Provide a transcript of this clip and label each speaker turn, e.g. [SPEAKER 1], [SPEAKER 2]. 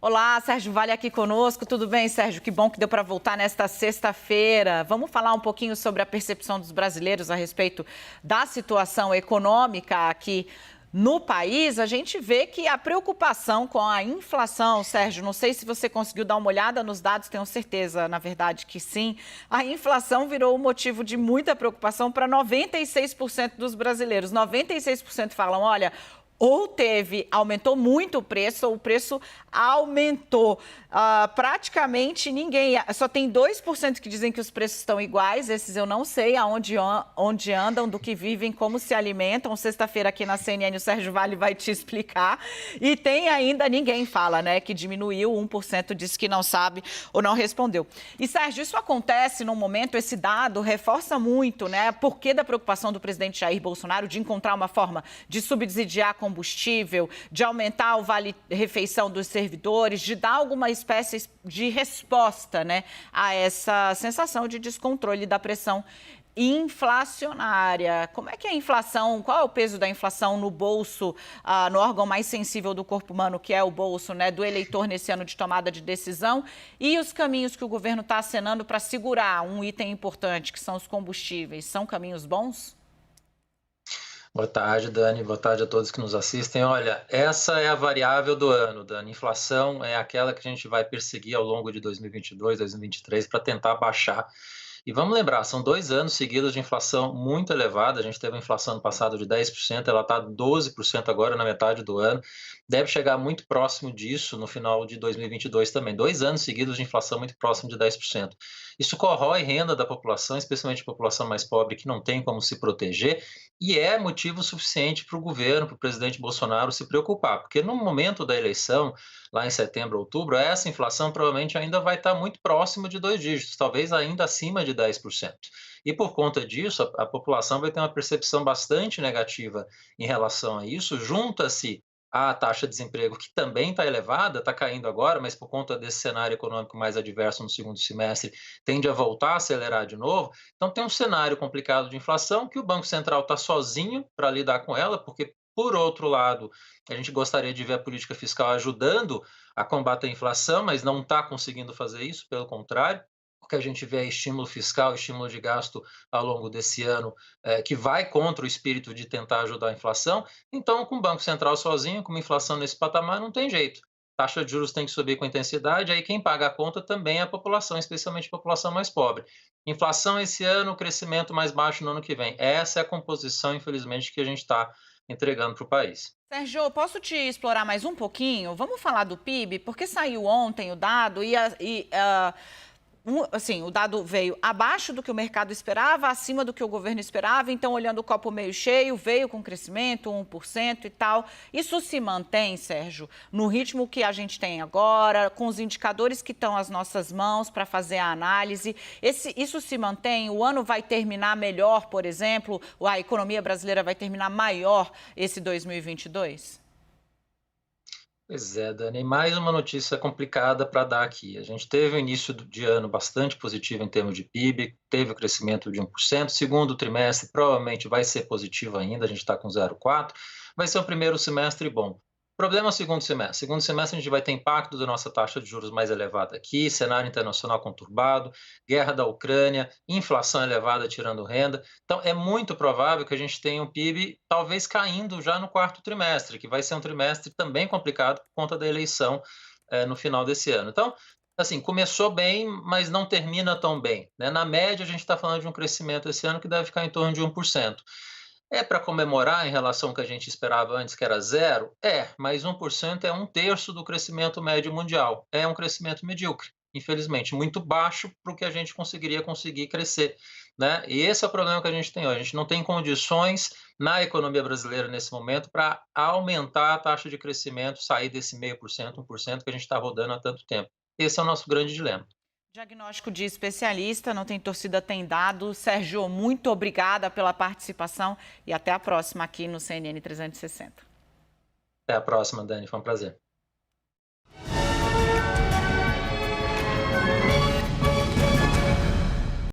[SPEAKER 1] Olá, Sérgio Vale aqui conosco. Tudo bem, Sérgio? Que bom que deu para voltar nesta sexta-feira. Vamos falar um pouquinho sobre a percepção dos brasileiros a respeito da situação econômica aqui no país. A gente vê que a preocupação com a inflação, Sérgio, não sei se você conseguiu dar uma olhada nos dados, tenho certeza, na verdade, que sim. A inflação virou um motivo de muita preocupação para 96% dos brasileiros. 96% falam, olha, aumentou muito o preço, ou o preço aumentou. Praticamente ninguém, só tem 2% que dizem que os preços estão iguais, esses eu não sei onde andam, do que vivem, como se alimentam. Sexta-feira aqui na CNN o Sérgio Vale vai te explicar. E tem ainda, ninguém fala, né, que diminuiu, 1% disse que não sabe ou não respondeu. E Sérgio, isso acontece num momento, esse dado reforça muito, né, por que da preocupação do presidente Jair Bolsonaro de encontrar uma forma de subsidiar combustível, de aumentar o vale-refeição dos servidores, de dar alguma espécie de resposta, né, a essa sensação de descontrole da pressão inflacionária. Como é que é a inflação, qual é o peso da inflação no bolso, no órgão mais sensível do corpo humano, que é o bolso, né, do eleitor nesse ano de tomada de decisão, e os caminhos que o governo está acenando para segurar um item importante, que são os combustíveis, são caminhos bons?
[SPEAKER 2] Boa tarde, Dani. Boa tarde a todos que nos assistem. Olha, essa é a variável do ano, Dani. Inflação é aquela que a gente vai perseguir ao longo de 2022, 2023 para tentar baixar. E vamos lembrar, são 2 anos seguidos de inflação muito elevada. A gente teve a inflação no passado de 10%, ela está 12% agora na metade do ano. Deve chegar muito próximo disso no final de 2022 também. 2 anos seguidos de inflação muito próximo de 10%. Isso corrói renda da população, especialmente a população mais pobre que não tem como se proteger, e é motivo suficiente para o governo, para o presidente Bolsonaro se preocupar, porque no momento da eleição, lá em setembro, outubro, essa inflação provavelmente ainda vai estar muito próximo de 2 dígitos, talvez ainda acima de 10%. E por conta disso, a população vai ter uma percepção bastante negativa em relação a isso, junta-se à taxa de desemprego, que também está elevada, está caindo agora, mas por conta desse cenário econômico mais adverso no segundo semestre, tende a voltar a acelerar de novo. Então, tem um cenário complicado de inflação que o Banco Central está sozinho para lidar com ela, porque, por outro lado, a gente gostaria de ver a política fiscal ajudando a combater a inflação, mas não está conseguindo fazer isso, pelo contrário. O que a gente vê é estímulo fiscal, estímulo de gasto ao longo desse ano, que vai contra o espírito de tentar ajudar a inflação. Então, com o Banco Central sozinho, com uma inflação nesse patamar, não tem jeito. Taxa de juros tem que subir com intensidade, aí quem paga a conta também é a população, especialmente a população mais pobre. Inflação esse ano, crescimento mais baixo no ano que vem. Essa é a composição, infelizmente, que a gente está entregando para o país.
[SPEAKER 1] Sérgio, posso te explorar mais um pouquinho? Vamos falar do PIB, porque saiu ontem o dado assim, o dado veio abaixo do que o mercado esperava, acima do que o governo esperava, então, olhando o copo meio cheio, veio com crescimento, 1% e tal. Isso se mantém, Sérgio, no ritmo que a gente tem agora, com os indicadores que estão às nossas mãos para fazer a análise? Isso se mantém? O ano vai terminar melhor, por exemplo? A economia brasileira vai terminar maior esse 2022?
[SPEAKER 2] Pois é, Dani, mais uma notícia complicada para dar aqui. A gente teve um início de ano bastante positivo em termos de PIB, teve o crescimento de 1%, segundo trimestre provavelmente vai ser positivo ainda, a gente está com 0,4%, vai ser um primeiro semestre bom. O problema é o segundo semestre. Segundo semestre a gente vai ter impacto da nossa taxa de juros mais elevada aqui, cenário internacional conturbado, guerra da Ucrânia, inflação elevada tirando renda. Então é muito provável que a gente tenha um PIB talvez caindo já no quarto trimestre, que vai ser um trimestre também complicado por conta da eleição no final desse ano. Então, assim, começou bem, mas não termina tão bem, né? Na média, a gente está falando de um crescimento esse ano que deve ficar em torno de 1%. É para comemorar em relação ao que a gente esperava antes, que era zero? É, mas 1% é um terço do crescimento médio mundial. É um crescimento medíocre, infelizmente, muito baixo para o que a gente conseguir crescer, né? E esse é o problema que a gente tem hoje. A gente não tem condições na economia brasileira nesse momento para aumentar a taxa de crescimento, sair desse 0,5%, 1% que a gente está rodando há tanto tempo. Esse é o nosso grande dilema.
[SPEAKER 1] Diagnóstico de especialista, não tem torcida, tem dado. Sérgio, muito obrigada pela participação e até a próxima aqui no CNN 360.
[SPEAKER 2] Até a próxima, Dani. Foi um prazer.